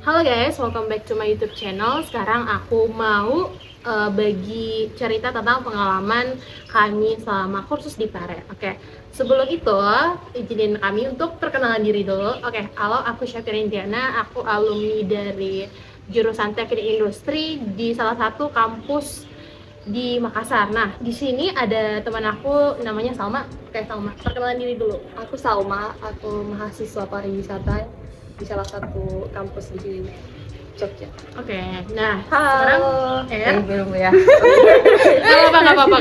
Halo guys, welcome back to my YouTube channel. Sekarang aku mau bagi cerita tentang pengalaman kami selama kursus di Pare. Oke, sebelum itu izinin kami untuk perkenalan diri dulu. Oke, halo, aku Syafira Indiana. Aku alumni dari jurusan Teknik Industri di salah satu kampus di Makassar. Nah, di sini ada teman aku namanya Salma. Oke, Salma, perkenalan diri dulu. Aku Salma, aku mahasiswa pariwisata di salah satu kampus di Jogja. Oke, nah sekarang Halo. Belum ya. nggak apa-apa.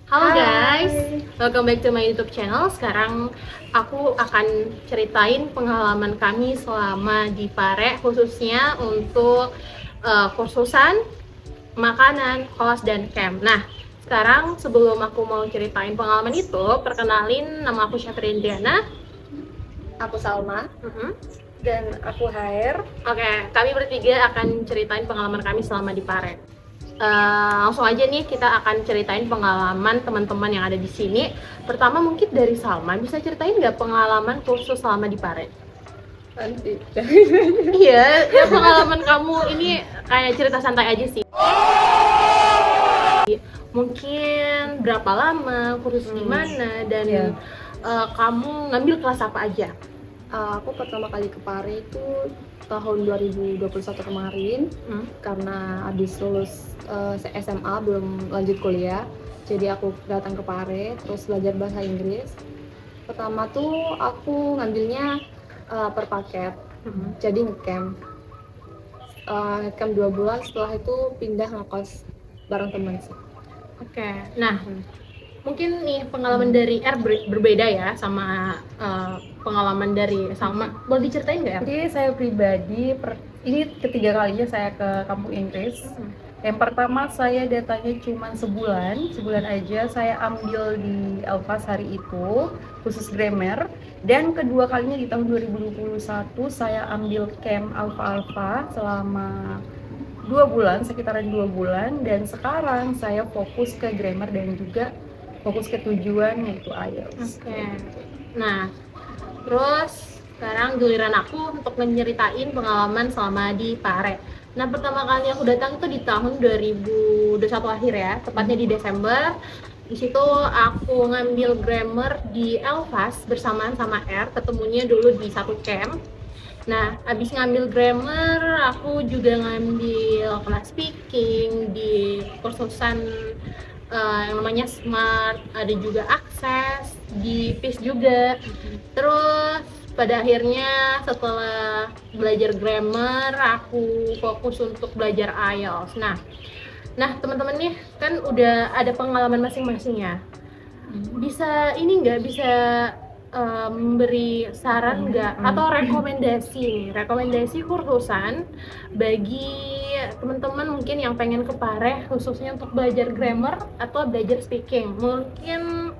Halo guys, welcome back to my YouTube channel. Sekarang aku akan ceritain pengalaman kami selama di Pare, khususnya untuk kursusan, makanan, kos, dan camp. Nah, sekarang sebelum aku mau ceritain pengalaman itu, perkenalin, nama aku Syafira Indiana. Aku Salma Mhm. dan aku HR. Oke, kami bertiga akan ceritain pengalaman kami selama di Pare. Langsung aja nih, kita akan ceritain pengalaman teman-teman yang ada di sini. Pertama mungkin dari Salma, bisa ceritain nggak pengalaman kursus selama di Pare? Nanti. Iya, ya pengalaman kamu ini kayak cerita santai aja sih. Mungkin berapa lama, kursus di mana, dan Iya. kamu ngambil kelas apa aja? Aku pertama kali ke Pare itu tahun 2021 kemarin karena habis lulus SMA belum lanjut kuliah. Jadi aku datang ke Pare terus belajar bahasa Inggris. Pertama tuh aku ngambilnya per paket. Jadi ngecamp. Ngecamp 2 bulan, setelah itu pindah ngekos bareng teman sih. Oke, nah mungkin nih pengalaman dari berbeda ya sama pengalaman dari Salma. Boleh diceritain nggak ya? Jadi saya pribadi, ini ketiga kalinya saya ke kampus Inggris. Yang pertama saya datangnya cuma sebulan aja saya ambil di Elvas hari itu, khusus grammar. Dan kedua kalinya di tahun 2021 saya ambil camp Alfa selama 2 bulan, sekitaran 2 bulan. Dan sekarang saya fokus ke grammar dan juga fokus ke tujuan yaitu IELTS. Oke. Nah, terus sekarang giliran aku untuk menceritain pengalaman selama di Pare. Nah, pertama kali aku datang itu di tahun 2021 akhir ya, tepatnya di Desember. Di situ aku ngambil grammar di Elvas bersamaan sama R, ketemunya dulu di satu camp. Nah, abis ngambil grammar, aku juga ngambil kelas speaking di kursusan yang namanya Smart, ada juga Akses, di PIS juga. Terus pada akhirnya setelah belajar grammar, aku fokus untuk belajar IELTS. Nah teman-teman nih kan udah ada pengalaman masing-masing ya. Bisa ini nggak, bisa memberi saran nggak atau rekomendasi kursusan bagi teman-teman mungkin yang pengen ke Pare khususnya untuk belajar grammar atau belajar speaking. Mungkin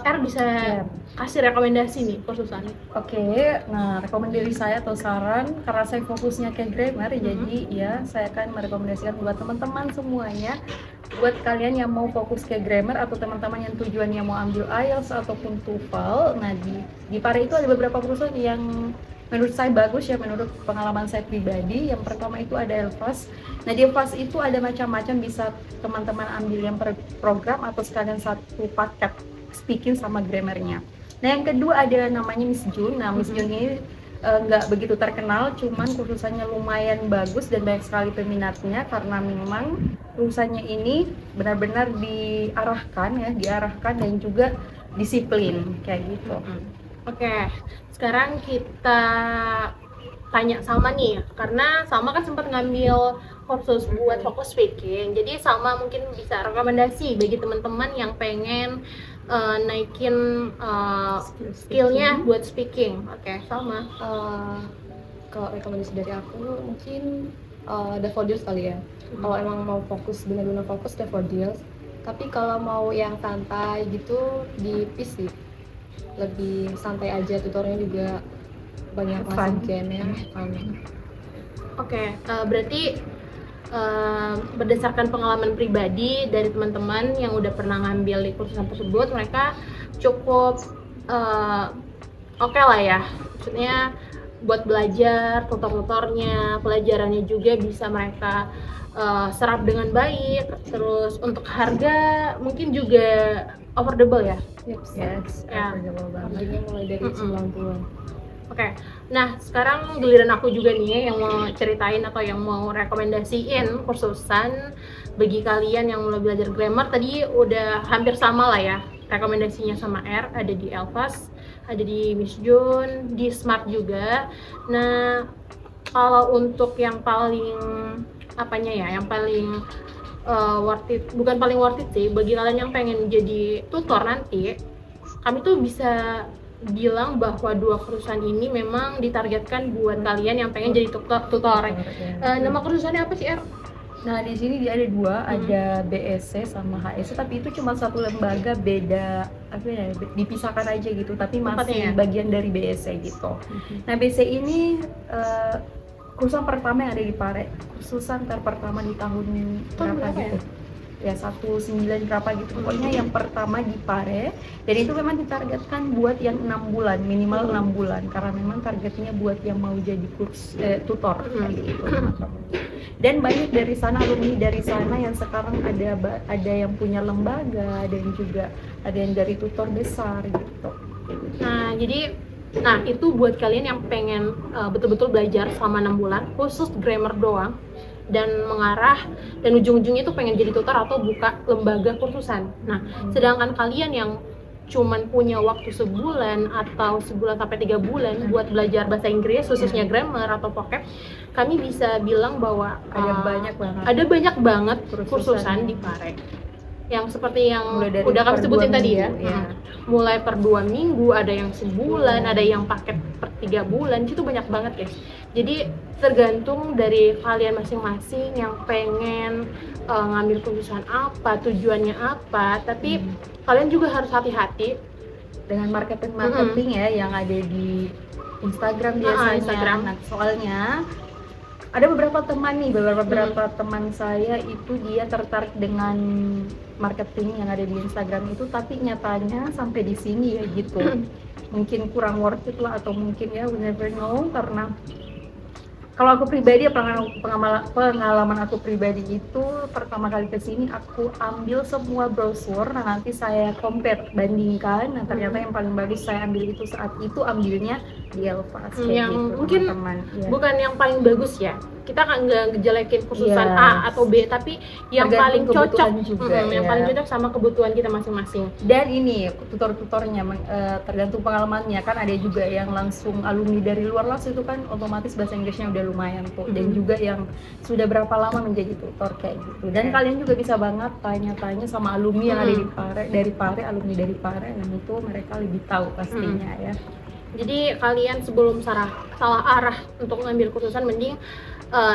R bisa kasih rekomendasi nih kursusan. Oke, nah rekomendasi saya atau saran, karena saya fokusnya ke grammar, jadi ya saya akan merekomendasikan buat teman-teman semuanya, buat kalian yang mau fokus ke grammar atau teman-teman yang tujuannya mau ambil IELTS ataupun TOEFL. Nah di Pare itu ada beberapa kursus yang menurut saya bagus ya, menurut pengalaman saya pribadi. Yang pertama itu ada Elvas. Nah di Elvas itu ada macam-macam, bisa teman-teman ambil yang per program atau sekalian satu paket speaking sama grammarnya. Nah yang kedua ada namanya Miss June. Nah Miss June ini nggak begitu terkenal, cuman kursusannya lumayan bagus dan banyak sekali peminatnya karena memang kursusannya ini benar-benar diarahkan dan juga disiplin kayak gitu. Oke, sekarang kita tanya Salma nih, karena Salma kan sempat ngambil kursus buat fokus speaking. Jadi Salma mungkin bisa rekomendasi bagi teman-teman yang pengen naikin skillnya buat speaking. Oke, Salma. Kalau rekomendasi dari aku mungkin Daffodils kali ya. Kalau emang mau fokus, benar-benar fokus Daffodils. Tapi kalau mau yang santai gitu di PIS sih, lebih santai aja, tutornya juga banyak masuk game ya. Oke, berarti berdasarkan pengalaman pribadi dari teman-teman yang udah pernah ngambil di kursusan tersebut, mereka cukup oke lah ya, maksudnya buat belajar, tutor-tutornya, pelajarannya juga bisa mereka serap dengan baik. Terus untuk harga mungkin juga affordable ya. Yes, Ya. affordable banget. Harganya mulai dari 90-an. Oke, nah sekarang giliran aku juga nih yang mau ceritain atau yang mau rekomendasiin kursusan bagi kalian yang mulai belajar grammar. Tadi udah hampir sama lah ya rekomendasinya sama R, ada di Elvas, ada di Miss June, di Smart juga. Nah, kalau untuk yang paling apanya ya, yang paling worth it, bukan paling worth it sih, bagi kalian yang pengen jadi tutor nanti, kami tuh bisa bilang bahwa dua kursusan ini memang ditargetkan buat kalian yang pengen jadi tutor. Nama kursusannya apa sih, Er? Nah, di sini dia ada dua, ada BSC sama HSC, tapi itu cuma satu lembaga, beda apa ya, dipisahkan aja gitu, tapi masih Tempatnya ya? bagian dari BSC gitu. Nah, BSC ini kursusan pertama yang ada di Pare, kursusan terpertama di tahun Tahun berapa berapa gitu. Ya 19 berapa gitu, pokoknya yang pertama di Pare, dan itu memang ditargetkan buat yang 6 bulan, minimal 6 bulan, karena memang targetnya buat yang mau jadi tutor kayak gitu. Dan banyak dari sana, alumni dari sana yang sekarang ada yang punya lembaga, dan juga ada yang dari tutor besar gitu. Nah, jadi itu buat kalian yang pengen betul-betul belajar selama 6 bulan khusus grammar doang dan mengarah dan ujung-ujungnya itu pengen jadi tutor atau buka lembaga kursusan. Nah, sedangkan kalian yang cuman punya waktu sebulan atau sebulan sampai 3 bulan buat belajar bahasa Inggris khususnya grammar atau vocab, kami bisa bilang bahwa ada banyak banget kursusan di Pare yang seperti yang udah kami sebutin tadi ya. Mulai per 2 minggu, ada yang sebulan, ada yang paket per 3 bulan, itu banyak banget guys. Jadi tergantung dari kalian masing-masing yang pengen ngambil kursusan apa, tujuannya apa, tapi kalian juga harus hati-hati dengan marketing ya yang ada di Instagram biasanya. Nah, soalnya ada beberapa teman saya itu dia tertarik dengan marketing yang ada di Instagram itu, tapi nyatanya sampai di sini ya gitu. Mungkin kurang worth it lah, atau mungkin ya we never know, karena kalau aku pribadi, pengalaman aku pribadi itu pertama kali kesini aku ambil semua brosur, nah nanti saya compare, bandingkan, nah ternyata yang paling bagus saya ambil itu saat itu ambilnya di Elvas yang gitu, mungkin teman-teman. bukan yang paling bagus ya, kita kan nggak ngejelekin kursusan A atau B, tapi yang paling cocok juga, yang paling cocok sama kebutuhan kita masing-masing. Dan ini tutor-tutornya tergantung pengalamannya, kan ada juga yang langsung alumni dari luar langsung, itu kan otomatis bahasa Inggrisnya udah lumayan tuh, dan juga yang sudah berapa lama menjadi tutor kayak gitu. Dan kalian juga bisa banget tanya-tanya sama alumni yang ada di Pare, alumni dari Pare, dan itu mereka lebih tahu pastinya ya. Jadi kalian sebelum salah arah untuk ngambil kursusan, mending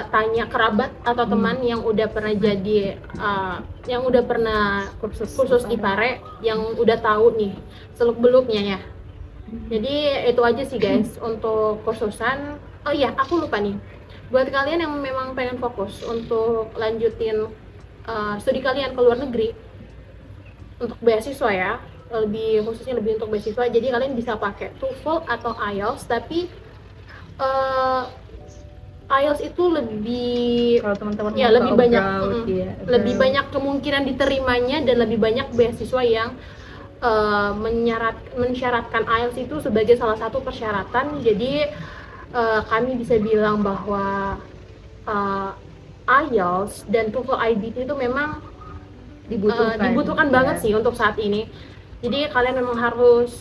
tanya kerabat atau teman yang udah pernah jadi yang udah pernah kursus di Pare, yang udah tahu nih seluk-beluknya ya. Jadi itu aja sih guys untuk kursusan. Oh iya, aku lupa nih. Buat kalian yang memang pengen fokus untuk lanjutin studi kalian ke luar negeri untuk beasiswa ya, khususnya lebih untuk beasiswa, jadi kalian bisa pakai TOEFL atau IELTS, tapi IELTS itu lebih, kalau teman-teman ya lebih banyak lebih banyak kemungkinan diterimanya, dan lebih banyak beasiswa yang mensyaratkan IELTS itu sebagai salah satu persyaratan. Jadi kami bisa bilang bahwa IELTS dan TOEFL IBT itu memang dibutuhkan banget sih untuk saat ini. Jadi kalian memang harus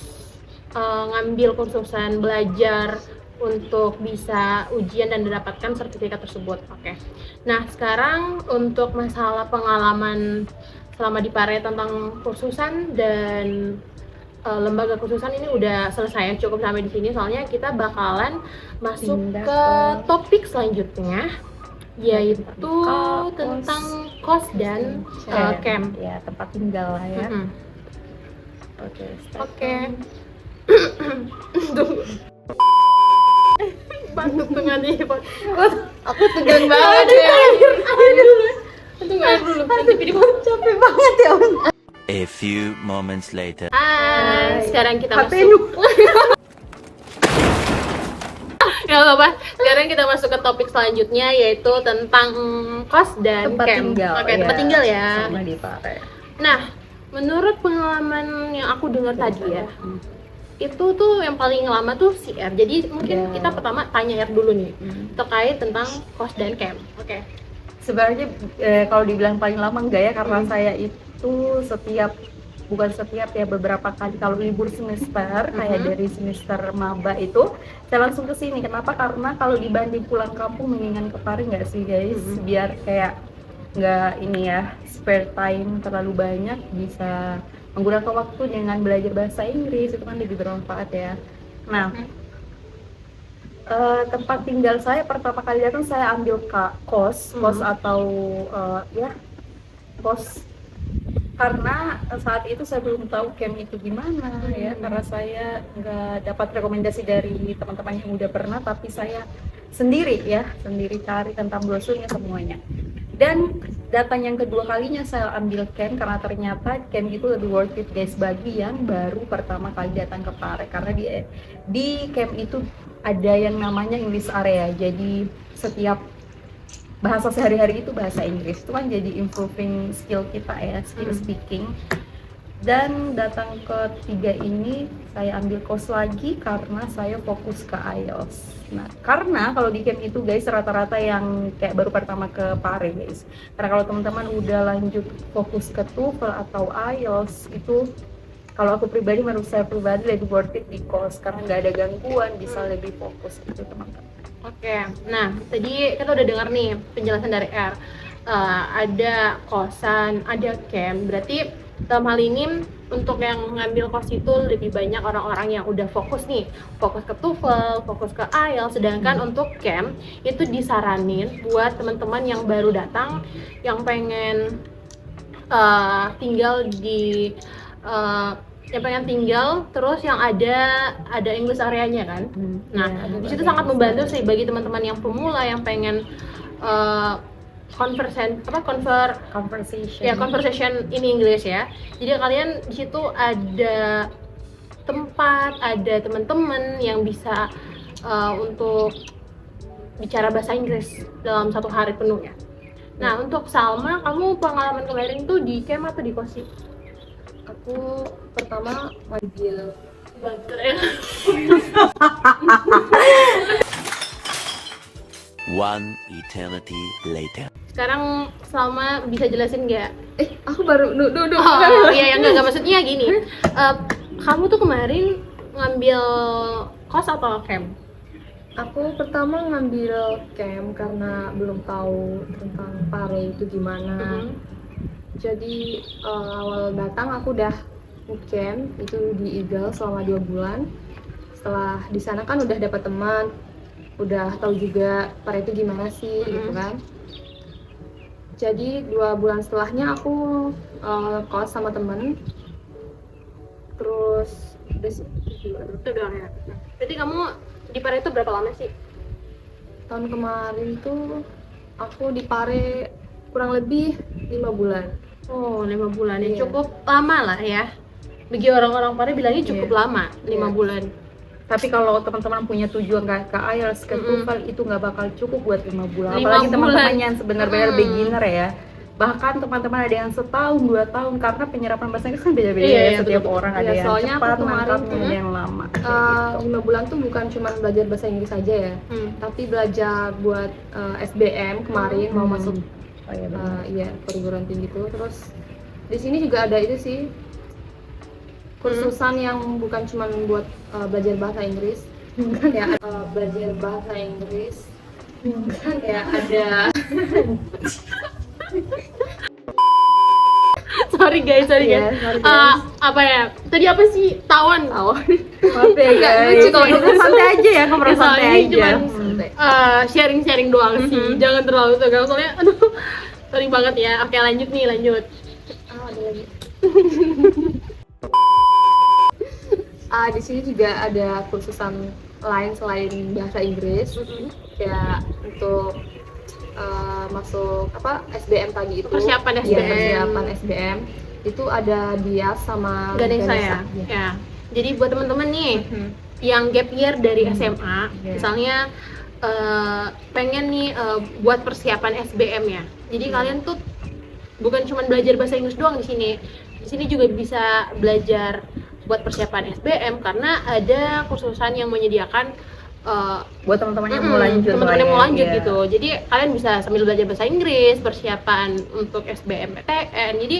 ngambil kursusan, belajar untuk bisa ujian dan mendapatkan sertifikat tersebut. Oke. Nah, sekarang untuk masalah pengalaman selama di Pare tentang kursusan dan lembaga kursusan ini udah selesai, cukup sampai di sini. Soalnya kita bakalan masuk ke topik selanjutnya, yaitu tentang kos dan camp, ya, tempat tinggal lah ya. Oke. Tunggu. Patut dengan ini. Aku tegang banget ya. Itu nggak dulu. Nanti video Capek banget ya. A few moments later. Sekarang kita HP masuk. Gak apa-apa. Sekarang kita masuk ke topik selanjutnya, yaitu tentang kos dan Tempat camp. tinggal. Oke, tempat tinggal ya. Sama di Pare. Nah, menurut pengalaman yang aku dengar tadi ya, itu tuh yang paling lama tuh si R. Jadi mungkin Ya. kita pertama tanya R dulu nih terkait tentang kos dan camp. Oke. Sebenarnya kalau dibilang paling lama enggak ya, karena saya itu bukan setiap ya, beberapa kali kalau libur semester kayak dari semester maba itu saya langsung ke sini. Kenapa? Karena kalau dibanding pulang kampung mendingan ke Pare nggak sih guys, biar kayak nggak ini ya, spare time terlalu banyak, bisa menggunakan waktu dengan belajar bahasa Inggris, itu kan lebih bermanfaat ya. Nah, tempat tinggal saya pertama kali datang saya ambil kos atau ya kos, karena saat itu saya belum tahu camp itu gimana ya, karena saya nggak dapat rekomendasi dari teman-teman yang udah pernah, tapi saya sendiri cari tentang brosurnya semuanya. Dan datang yang kedua kalinya saya ambil camp, karena ternyata camp itu lebih worth it guys bagi yang baru pertama kali datang ke Pare, karena di camp itu ada yang namanya English area, jadi setiap bahasa sehari-hari itu bahasa Inggris, itu kan jadi improving skill kita ya, skill speaking. Dan datang ketiga ini saya ambil kos lagi karena saya fokus ke IELTS. Nah, karena kalau di camp itu guys rata-rata yang kayak baru pertama ke Pare guys, karena kalau teman-teman udah lanjut fokus ke TOEFL atau IELTS itu, kalau aku pribadi, menurut saya pribadi lebih worth it di kos, karena nggak ada gangguan, bisa lebih fokus gitu teman-teman. Oke, nah tadi kita udah dengar nih penjelasan dari R. Ada kosan, ada camp. Berarti dalam hal ini untuk yang ngambil kos itu lebih banyak orang-orang yang udah fokus nih, fokus ke TOEFL, fokus ke IELTS. Sedangkan untuk camp itu disaranin buat teman-teman yang baru datang, yang pengen tinggal di yang pengen tinggal, terus yang ada English areanya kan. Nah, di situ sangat membantu sih bagi teman-teman yang pemula yang pengen conversation in English ya. Jadi kalian di situ ada tempat, ada teman-teman yang bisa untuk bicara bahasa Inggris dalam 1 hari penuh ya. Nah, untuk Salma, kamu pengalaman kemarin tuh di camp atau di kos sih? Aku pertama ngambil One eternity later. Sekarang Salma bisa jelasin nggak? aku baru duduk. Oh iya, yang nggak maksudnya gini. Kamu tuh kemarin ngambil kos atau camp? Aku pertama ngambil camp karena belum tahu tentang Pare itu gimana. Jadi awal datang aku udah camp itu di Eagle selama 2 bulan. Setelah di sana kan udah dapat teman, udah tahu juga Pare itu gimana sih gitu kan. Jadi 2 bulan setelahnya aku kos sama temen. Terus Itu doang ya. Berarti kamu di Pare itu berapa lama sih? tahun kemarin tuh aku di Pare kurang lebih 5 bulan. Oh, 5 bulan ya, Iya. cukup lama lah ya. Bagi orang-orang Pare bilangnya cukup lama, 5 bulan. Tapi kalau teman-teman punya tujuan ke IELTS, ke TOEFL, itu nggak bakal cukup buat 5 bulan. 5 Apalagi teman-teman bulan. yang sebenarnya beginner ya. Bahkan teman-teman ada yang setahun, 2 tahun, karena penyerapan bahasa Inggris kan beda-beda Iya, ya. iya, Setiap betul. orang Iya, ada yang soalnya aku cepat kemarin nangkapnya, tuh, ada yang lama. 5 bulan tuh bukan cuma belajar bahasa Inggris aja ya, tapi belajar buat SBM kemarin mau masuk Oh, iya, benar. iya perguruan tinggi itu. Terus di sini juga ada itu sih kursusan yang bukan cuma buat belajar bahasa Inggris, kayak belajar bahasa Inggris, kayak ada sorry guys. Iya, sorry guys. Apa ya? Tadi apa sih? Tawon. Maaf ya Nggak guys. lucu kalau Ngobrol santai aja ya, ngobrol Ya, soalnya santai ini aja. cuman sharing-sharing doang sih. Jangan terlalu tegang soalnya aduh. Sorry banget ya. Oke, lanjut nih, lanjut. ada lagi. Di sini juga ada kursusan lain selain bahasa Inggris. Ya untuk masuk SBM tadi itu Persiapan Iya, SBM. persiapan SBM itu ada BIAS sama Ganesha ya. Ganesha. Ya. Jadi buat teman-teman nih yang gap year dari SMA, Iya. misalnya pengen nih buat persiapan SBM ya. Jadi kalian tuh bukan cuma belajar bahasa Inggris doang di sini. Di sini juga bisa belajar buat persiapan SBM karena ada kursusan yang menyediakan Buat teman-teman yang mau lanjut teman-teman lah yang ya, mau lanjut iya. gitu. Jadi kalian bisa sambil belajar bahasa Inggris, persiapan untuk SBM PTN. Jadi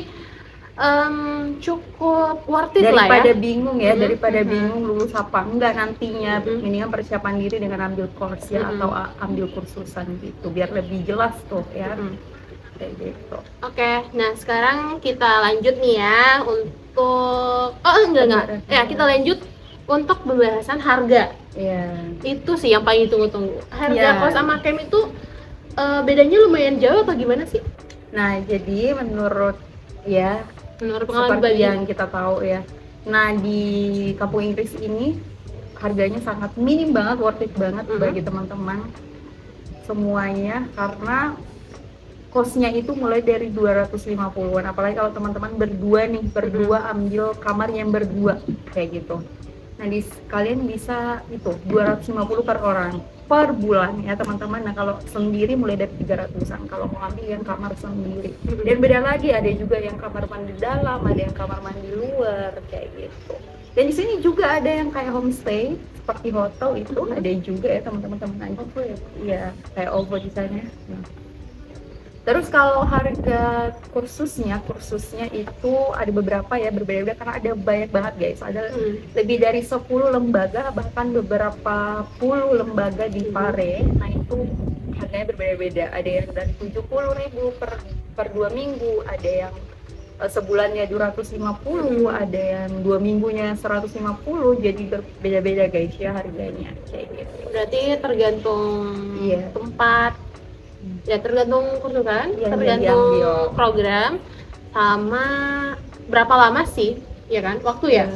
cukup worth it lah Daripada ya. bingung ya, Mhm, daripada mhm. bingung lulus apa enggak nantinya, Mhm. mendingan persiapan diri dengan ambil course ya, Mhm. atau ambil kursusan gitu biar lebih jelas tuh ya. Mhm. Kayak gitu. Oke, nah sekarang kita lanjut nih ya untuk enggak. Ya, kita lanjut untuk pembahasan harga. Iya. Itu sih yang paling ditunggu-tunggu. Harga Iya. kos sama camp itu bedanya lumayan jauh atau gimana sih? Nah, jadi menurut ya Menurut pengalaman seperti pribadi? yang kita tahu ya. Nah, di kampung Inggris ini harganya sangat minim banget, worth it banget Mhm. bagi teman-teman semuanya karena kosnya itu mulai dari 250-an. Apalagi kalau teman-teman berdua nih, berdua ambil kamar yang berdua kayak gitu. Nah, kalian bisa itu 250 per orang per bulan ya teman-teman. Nah, kalau sendiri mulai dari 300-an kalau mau ambil yang kamar sendiri. Dan beda lagi, ada juga yang kamar mandi dalam, ada yang kamar mandi luar kayak gitu. Dan di sini juga ada yang kayak homestay seperti hotel itu ada juga ya teman-teman. OVO ya? Iya, kayak OVO di sana. Nah. Terus kalau harga kursusnya itu ada beberapa ya, berbeda-beda karena ada banyak banget guys. Ada lebih dari 10 lembaga, bahkan beberapa puluh lembaga di Pare. Nah, itu harganya berbeda-beda. Ada yang dari 70.000 per 2 minggu, ada yang sebulannya 250, ada yang 2 minggunya 150. Jadi berbeda-beda guys ya harganya kayak gitu. Berarti tergantung Iya. tempat, ya tergantung kursusan, Yang tergantung diambil. program, sama berapa lama sih, ya kan? Waktu ya?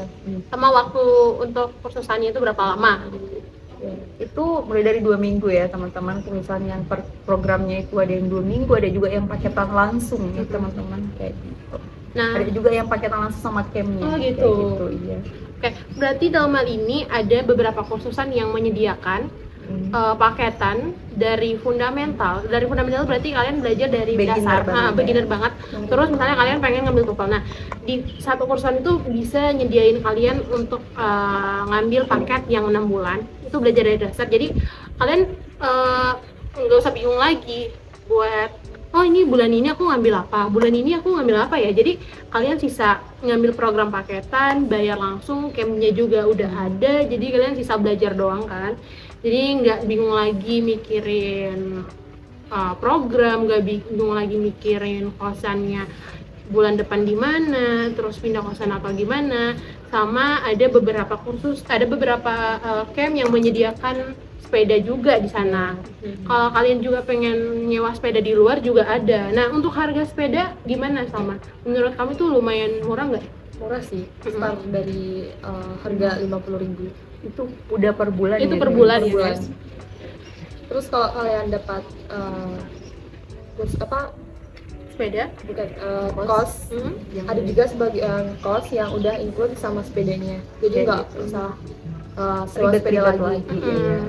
Sama waktu untuk kursusannya itu berapa lama? Ya, itu mulai dari 2 minggu ya teman-teman. Misalnya yang per programnya itu ada yang 2 minggu, ada juga yang paketan langsung ya teman-teman kayak gitu. Nah, Ada juga yang paketan langsung sama campnya. Oh, kayak gitu. gitu, iya. oke, berarti dalam hal ini ada beberapa kursusan yang menyediakan paketan dari fundamental. Dari fundamental berarti kalian belajar dari Beginner dasar, banget, beginner banget. Terus misalnya kalian pengen ngambil TOEFL. Nah, di satu kursusan itu bisa nyediain kalian untuk ngambil paket yang 6 bulan. Itu belajar dari dasar. Jadi kalian nggak usah bingung lagi buat ini bulan ini aku ngambil apa, bulan ini aku ngambil apa ya. Jadi kalian sisa ngambil program paketan, bayar langsung, campnya juga udah ada. Jadi kalian sisa belajar doang kan. Jadi nggak bingung lagi mikirin program, nggak bingung lagi mikirin kosannya bulan depan di mana, terus pindah kosan apa gimana. Sama ada beberapa kursus, ada beberapa camp yang menyediakan sepeda juga di sana. Kalau kalian juga pengen nyewa sepeda di luar juga ada. Nah, untuk harga sepeda gimana Salma? Menurut kamu tuh lumayan murah nggak? Murah sih, start dari harga 50.000. Itu udah per bulan. Itu ya, per guys? bulan per ya bulan. guys? Terus kalau kalian dapat kurs Sepeda? bukan kos, ada juga sebagian kos yang udah include sama sepedanya. Jadi Kayak nggak gitu. usah sewa sepeda Ribet-ribet lagi. iya.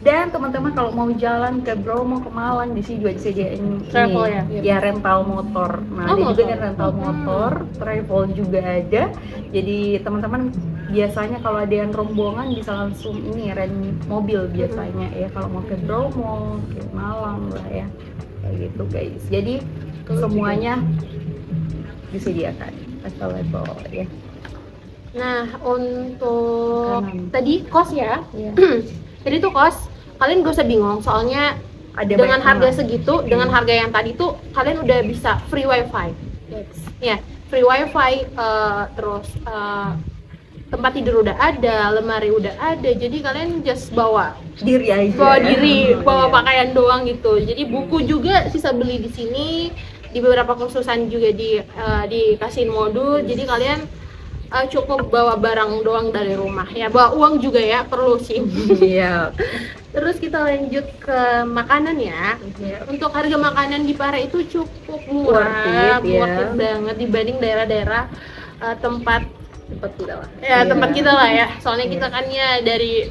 Dan teman-teman kalau mau jalan ke Bromo, ke Malang, di sini juga disediain Travel ini, ya? rental motor. Nah, Oh, ada juga motor. yang rental motor, travel juga ada. Jadi teman-teman biasanya kalau ada yang rombongan bisa langsung ini rent mobil biasanya ya kalau mau ke Bromo, ke Malang lah ya. Kayak gitu guys. Jadi semuanya disediakan level-level ya. Nah, untuk Kanan. tadi kos ya. Iya. Jadi tuh kos, kalian gak usah bingung soalnya Ada dengan banyak harga banget. segitu, dengan harga yang tadi tuh kalian udah bisa free wifi. Yes. Ya, free wifi, terus tempat tidur udah ada, lemari udah ada. Jadi kalian just bawa diri aja. bawa ya. diri, bawa Iya. pakaian doang gitu. Jadi buku juga sisa beli di sini, di beberapa kursusan juga dikasihin modul. Jadi kalian cukup bawa barang doang dari rumah ya, bawa uang juga ya perlu sih. Iya. Terus kita lanjut ke makanan ya. Untuk harga makanan di Pare itu cukup murah, Worth it, ya. worth it banget dibanding daerah-daerah tempat kita lah. ya Iya. tempat kita lah ya. Soalnya kita kan ya dari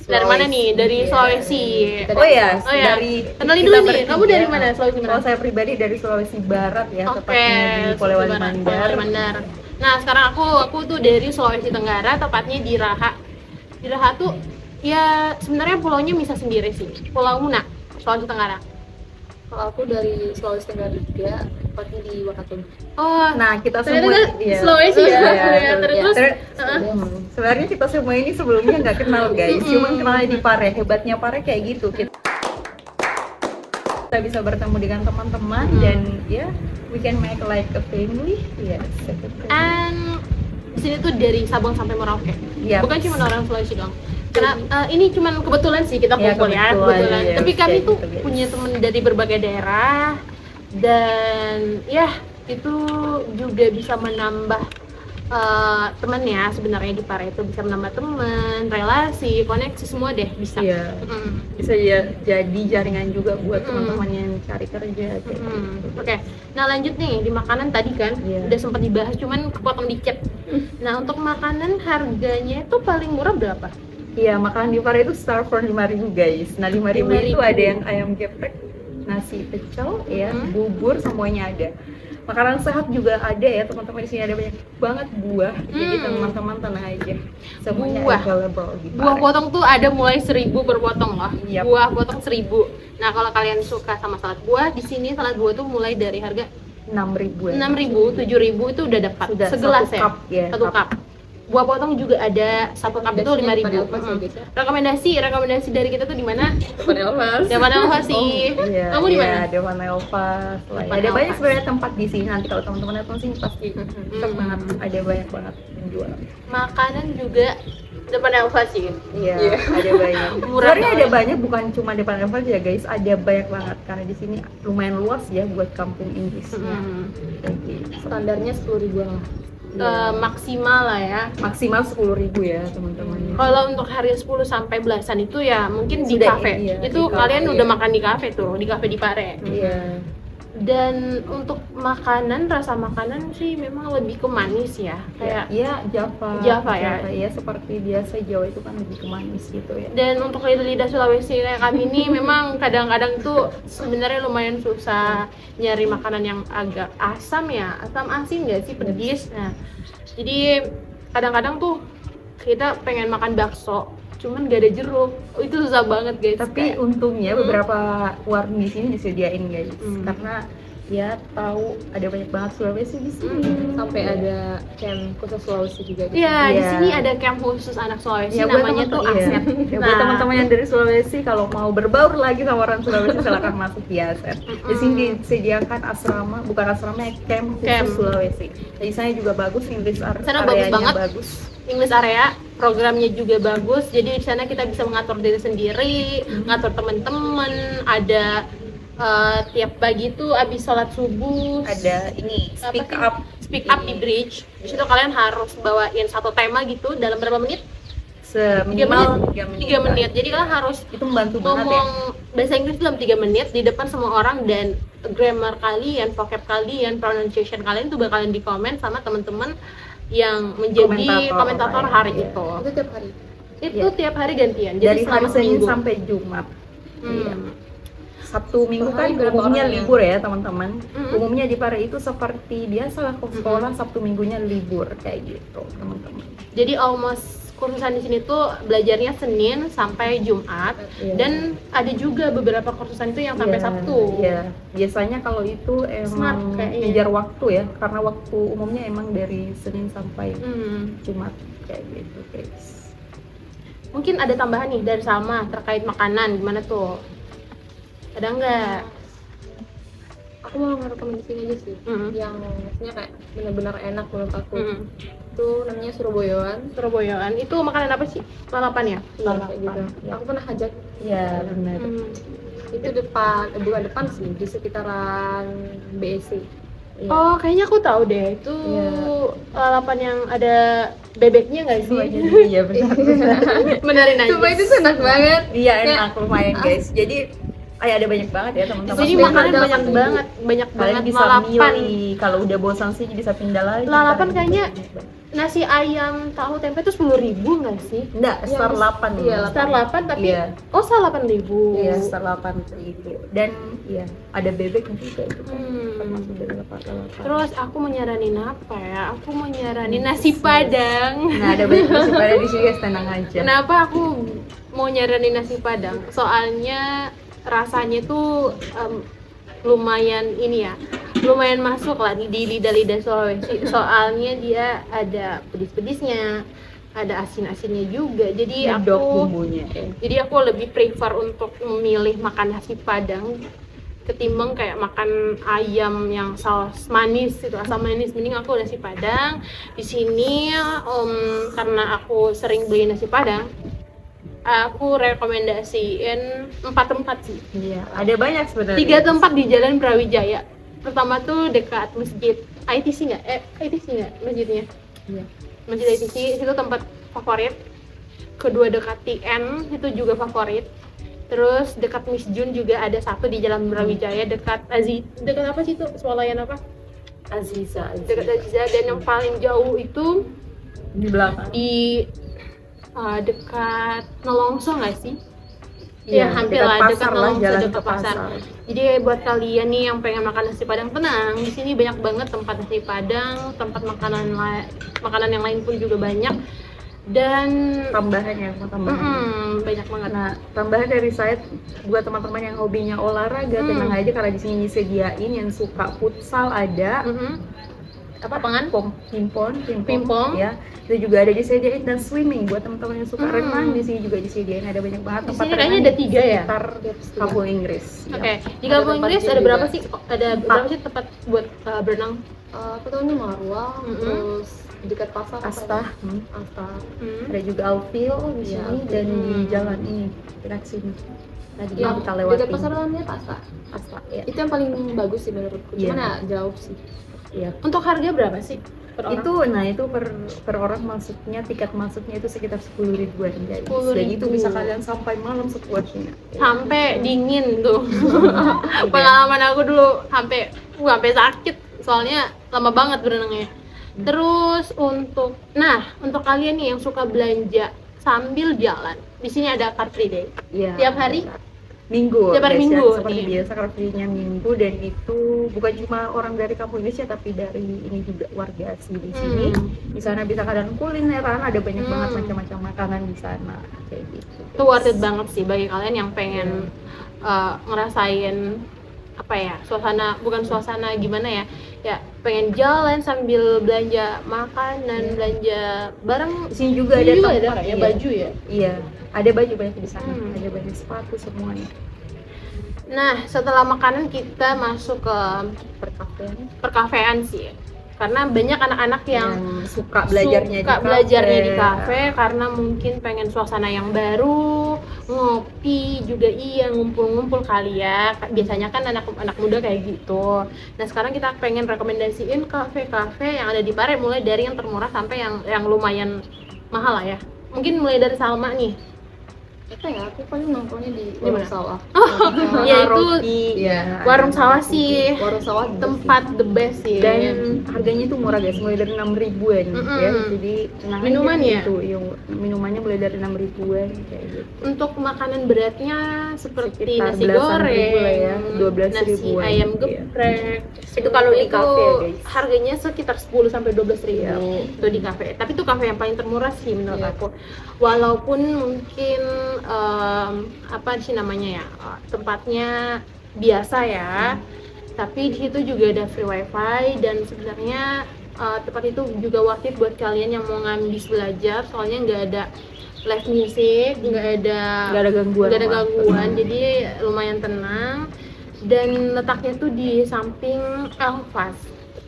mana nih? Dari Iya. Sulawesi. Kita Oh ya, Oh ya, dari kenalin kita dulu nih. bertiga. Kamu dari mana? Sulawesi mana? Kalau saya pribadi dari Sulawesi Barat ya, Oke, tepatnya di Polewali Sulawesi Barat, Mandar. Polewali Mandar. Nah, sekarang aku tuh dari Sulawesi Tenggara, tepatnya di Raha. Di Raha tuh ya sebenarnya pulaunya bisa sendiri sih. Pulau Muna, Sulawesi Tenggara. Kalau aku dari Sulawesi Tenggara juga, tepatnya di Wakatobi. Oh, Nah, kita ternyata semua kan Sulawesi ya. Iya, Ya, terus sebenarnya kita semua ini sebelumnya nggak kenal guys, cuman kenalnya di Pare. Hebatnya Pare kayak gitu. Kita bisa bertemu dengan teman-teman dan ya we can make like a family. Yes. and di sini tuh dari Sabang sampai Merauke. Iya. Bukan cuma orang Sulawesi doang. Karena ini cuma kebetulan sih kita Ya, kumpul ya, kebetulan, kebetulan. ya, Tapi kami kayak tuh gitu, guys. punya teman dari berbagai daerah dan ya itu juga bisa menambah teman ya sebenarnya di Pare itu bisa menambah teman, relasi, koneksi semua deh bisa. Iya. Bisa ya jadi jaringan juga buat teman-teman yang cari kerja. Kayak gitu. Oke, nah lanjut nih di makanan tadi kan Iya. udah sempat dibahas cuman kepotong dikit. Nah untuk makanan harganya itu paling murah berapa? Iya, makanan di Pare itu start from 5.000 guys. Nah, 5.000 itu 5.000. ada yang ayam geprek, nasi pecel, ya, bubur, semuanya ada. Makanan sehat juga ada ya, teman-teman di sini ada banyak banget buah. Jadi teman-teman tenang aja. Semuanya Buah. available di Buah Pare. potong tuh ada mulai 1.000 per potong loh. Yap. Buah potong 1.000. Nah kalau kalian suka sama salad buah, di sini salad buah tuh mulai dari harga 6.000 ya. 6.000, 7.000 itu udah dapat Sudah segelas satu ya. cup ya, Satu cup. cup. Buah potong juga ada satu cup itu 5.000. Rekomendasi dari kita tuh di mana? Depan Elvas. Depan Elva sih. Iya, Kamu di mana? Iya, Dewan Elvas. Depan Ada banyak Elvas. sebenarnya tempat di sini. Nanti kalau teman-teman datang sini pasti cocok banget. Ada banyak banget yang jual. Makanan juga depan Elva sih. Iya, Iya. ada banyak. Murah Sebenarnya ada banget. banyak, bukan cuma depan Elva aja guys. Ada banyak banget karena di sini lumayan luas ya buat kampung Inggrisnya. Kayak gitu. Standarnya 10.000-an lah. Maksimal lah ya. Maksimal 10.000 ya teman-teman. Kalau untuk harga 10 sampai belasan itu ya mungkin di Sudah, kafe. iya, Itu di kalian kafe, udah iya. makan di kafe tuh, di kafe di Pare. Iya. Dan untuk makanan, rasa makanan sih memang lebih ke manis ya. Kayak Iya, Java. Java ya. Iya, seperti biasa Jawa itu kan lebih ke manis gitu ya. dan untuk lidah Sulawesi kayak kami ini memang kadang-kadang tuh sebenarnya lumayan susah nyari makanan yang agak asam ya, asam asin nggak sih, pedis. Nah, jadi kadang-kadang tuh kita pengen makan bakso, cuman gak ada jeruk. Oh, itu susah banget guys. Tapi Kayak, untungnya beberapa warung di sini disediain guys, karena ya tahu ada banyak banget Sulawesi di sini. Sampai ada camp khusus Sulawesi juga. gitu. iya di Iya. sini ada camp khusus anak Sulawesi Ya, buat namanya tuh teman-teman- Aset. iya. Ya, buat teman-teman yang dari Sulawesi kalau mau berbaur lagi sama orang Sulawesi silakan masuk di Aset. Di sini disediakan asrama, bukan asrama ya, camp khusus Camp. Sulawesi. Di sana juga bagus, Inggris Sana bagus areanya banget. bagus. English area, programnya juga bagus. Jadi di sana kita bisa mengatur diri sendiri, ngatur teman-teman. Ada tiap pagi tuh abis sholat subuh, Ada ini speak apa up speak up di bridge. Di situ kalian harus bawain satu tema gitu dalam berapa menit? seminimal 3 menit. Jadi kalian harus Itu membantu banget ya. ngomong bahasa Inggris dalam 3 menit di depan semua orang, dan grammar kalian, vocab kalian, pronunciation kalian tuh bakalan dikomen sama teman-teman yang menjadi komentator Komentator, hari iya. itu. Itu tiap hari. Itu tiap hari gantian. Jadi Dari hari selama Senin seminggu. sampai Jumat. Iya. Hmm. Sabtu Minggu Per hari kan berapa umumnya orang ya? libur ya teman-teman. Mm-mm. Umumnya di Pare itu seperti biasa lah, sekolah Sabtu Minggunya libur kayak gitu teman-teman. Jadi almost kursusan di sini tuh belajarnya Senin sampai Jumat, Iya. dan ada juga beberapa kursusan itu yang sampai Iya, Sabtu. Iya. Biasanya kalau itu Smart emang kayaknya. ngejar waktu ya, karena waktu umumnya emang dari Senin sampai Jumat kayak gitu guys. Mungkin ada tambahan nih dari Salma terkait makanan, gimana tuh? Ada nggak? Aku mau ngerekomendasiin aja sih. Yang maksudnya kayak benar-benar enak menurut aku. Itu namanya Surabayaan. Surabayaan itu makanan apa sih? Lalapan ya? Iya, kayak gitu. Aku pernah ajak. Iya benar. Itu depan, bukan depan sih, di sekitaran BSC. Iya. Oh, kayaknya aku tahu deh. Itu Iya. lalapan yang ada bebeknya nggak sih? Iya benar. Benerin aja. Sumpah itu senang banget. Iya enak lumayan guys. Jadi ada banyak banget ya teman-teman. Jadi Pasti makanan ada banyak satu. banget, banyak Kalian banget bisa lalapan. milih. Kalau udah bosan sih bisa pindah lagi. Lalapan Kalian kayaknya bisa- nasi ayam tahu tempe itu 10.000 nggak sih? enggak, star 8 iya, Star 8 tapi Iya. oh star 8.000. Iya, star 8 itu. Dan iya, ada bebeknya juga itu kan. Hmm. Termasuk dari lalapan. Terus aku mau nyaranin apa ya? Aku mau nyaranin nasi padang. Nah, ada banyak nasi padang di sini guys, tenang aja. Kenapa aku mau nyaranin nasi padang? Soalnya rasanya tuh lumayan ini ya, lumayan masuk lah di lidah-lidah Sulawesi. Soalnya dia ada pedis-pedisnya, ada asin-asinnya juga. Jadi Medok aku bumbunya. jadi aku lebih prefer untuk memilih makan nasi padang ketimbang kayak makan ayam yang saus manis itu, asam manis. Mending aku nasi padang di sini. Karena aku sering beli nasi padang, aku rekomendasiin 4 tempat sih. Iya, ada banyak sebenarnya. 3 tempat di Jalan Brawijaya. Pertama tuh dekat masjid ITC nggak? ITC nggak masjidnya? Iya. Masjid ITC itu tempat favorit. Kedua dekat TN itu juga favorit. Terus dekat Miss Jun juga ada satu di Jalan Brawijaya dekat dekat apa sih itu? Swalayan apa? Aziza. Dekat Aziza. Dan yang paling jauh itu Di belakang. di dekat Nelongso nggak sih? Iya, Ya hampir dekat lah, pasar dekat lah, Nelongso, jalan dekat ke pasar. pasar. Jadi buat kalian nih yang pengen makan nasi padang, tenang, di sini banyak banget tempat nasi padang, tempat makanan yang lain pun juga banyak. Dan Tambahan ya, mau tambahan. banyak banget. Nah, tambahan dari saya buat teman-teman yang hobinya olahraga, tenang aja karena di sini disediain yang suka futsal ada, Apa pangan? pimpong, ya. Itu juga ada disediain, dan swimming buat teman-teman yang suka renang di sini juga disediain, ada banyak banget Di tempat sini kayaknya renang ada di 3 ya? sekitar Kampung Inggris. Oke, Ya. di Kampung Ada Inggris tempatnya ada berapa juga. sih? Ada berapa sih tempat buat berenang? Aku tahunya Marwah, terus dekat pasar apa Asta, ya? Asta. ada juga Alfil di Iya, sini, dan di jalan ini dekat sini. Nah, jadi Yang kita lewatin. dekat pasar namanya Asta. Asta, ya. Itu yang paling bagus sih menurutku. Iya. Cuman ya jauh sih. Iya. Untuk harga berapa sih per orang? Itu per orang masuknya, tiket masuknya itu sekitar 10 ribuan guys. 10.000. Dan itu bisa kalian sampai malam sepuasnya. Sampai dingin tuh. Pengalaman aku dulu sampai sakit soalnya lama banget berenangnya. Terus untuk kalian nih yang suka belanja sambil jalan, di sini ada Car Free Day. Iya. Tiap hari? Minggu. Tiap hari guys, Minggu, ya. Seperti nih. biasa Car Free-nya Minggu, dan itu bukan cuma orang dari kampung Indonesia tapi dari ini juga warga asli di sini. Di sana bisa kalian kulineran, ada banyak banget macam-macam makanan di sana kayak gitu. Itu worth it banget sih bagi kalian yang pengen ngerasain apa ya, suasana gimana ya pengen jalan sambil belanja makanan, belanja barang. Di sini juga ada Juga tempat kayak iya. baju ya. Iya, ada baju banyak di sana, Hmm. ada baju sepatu semuanya. Nah, setelah makanan kita masuk ke Perkafean perkafean sih, karena banyak anak-anak yang suka belajarnya di kafe karena mungkin pengen suasana yang baru, ngopi juga, iya, ngumpul-ngumpul kali ya. Biasanya kan anak muda kayak gitu. Nah, sekarang kita pengen rekomendasiin kafe-kafe yang ada di Pare, mulai dari yang termurah sampai yang lumayan mahal lah ya. Mungkin mulai dari Salma nih. Apa ya? Aku paling nongkrongnya di Di warung mana? sawah. Ya itu Iya. warung sawah sih Warung sawah tempat the best sih. dan harganya itu murah guys, mulai dari 6 ribuan ya. Jadi tenang aja Minuman ya? gitu. Iya, minumannya mulai dari 6 ribuan kayak gitu. Untuk makanan beratnya seperti Sekitar nasi belasan goreng, ribu lah ya, 12 nasi ribuan. ayam Iya. geprek. Itu kalau di kafe ya, guys. Harganya sekitar 10 sampai 12.000 Iya. itu di kafe. Tapi itu kafe yang paling termurah sih menurut Iya. aku. Walaupun mungkin apa sih namanya ya, tempatnya biasa ya. Tapi di situ juga ada free wifi, dan sebenarnya tempat itu juga worth it buat kalian yang mau ngambis belajar, soalnya nggak ada live music, nggak ada gangguan. nggak ada gangguan, jadi lumayan tenang. Dan letaknya tuh di samping Elfas.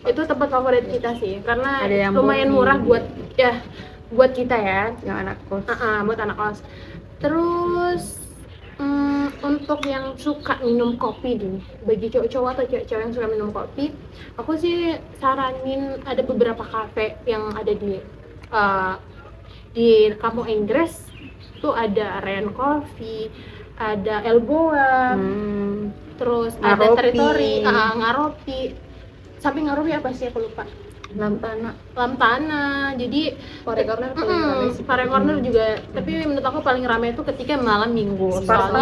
Itu tempat favorit kita sih, karena Ada yang lumayan bumi. murah buat kita ya, Yang anak kos. buat anak kos. Terus Untuk yang suka minum kopi nih, bagi cowok-cowok atau cewek-cewek yang suka minum kopi, aku sih saranin ada beberapa kafe yang ada di kampung Inggris. Tuh ada Ryan Coffee, ada Elboa, terus ada Ngaropi. Territory, Ngaropi. Samping Ngaropi apa sih aku lupa. Lantana. Jadi Pare Corner paling ramai sih. Pare Corner juga, tapi menurut aku paling ramai itu ketika malam minggu. Sparta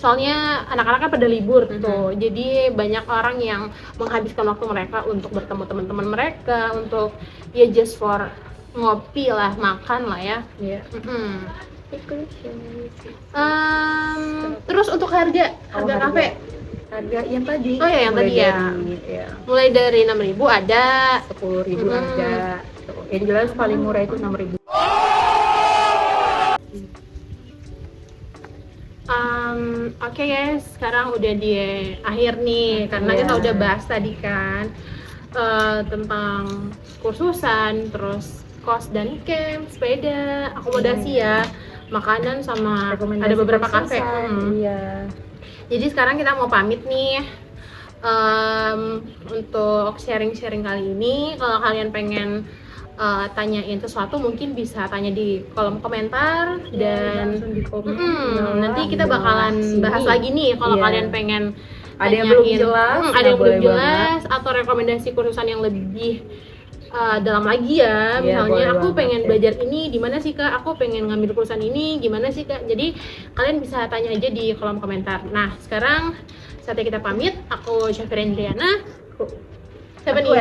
Soalnya anak-anak kan pada libur tuh. Jadi banyak orang yang menghabiskan waktu mereka untuk bertemu teman-teman mereka, untuk ya just for ngopi lah, makan lah ya. Iya. Terus untuk harga kafe Harga yang tadi. Oh ya, yang mulai tadi ya. ya. mulai dari 6.000 ada 10.000 ada. Yang jelas paling murah itu 6.000. Oke guys, sekarang udah di akhir nih, karena Iya. kita udah bahas tadi kan tentang kursusan, terus kos dan camp, sepeda, akomodasi ya, makanan, sama Rekomendasi ada beberapa kafe. kursusan, Iya. Jadi sekarang kita mau pamit nih. Untuk sharing-sharing kali ini, kalau kalian pengen tanyain sesuatu mungkin bisa tanya di kolom komentar, dan langsung di komen. nanti kita bakalan bahas lagi nih kalau Iya. kalian pengen Ada yang belum tanyain, jelas, ada yang belum boleh jelas atau rekomendasi kursusan yang lebih dalam lagi ya. Iya, Misalnya boleh aku banget, pengen ya. belajar ini di mana sih Kak? Aku pengen ngambil kursusan ini gimana sih Kak? Jadi kalian bisa tanya aja di kolom komentar. Nah, sekarang saatnya kita pamit. Aku Syafira Indriana. Siapa nih?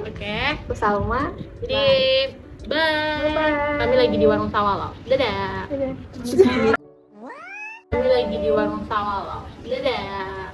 Oke. Aku Salma. Jadi bye. Kami lagi di warung Sawalo. Dadah. Kami lagi di warung Sawalo. Dadah.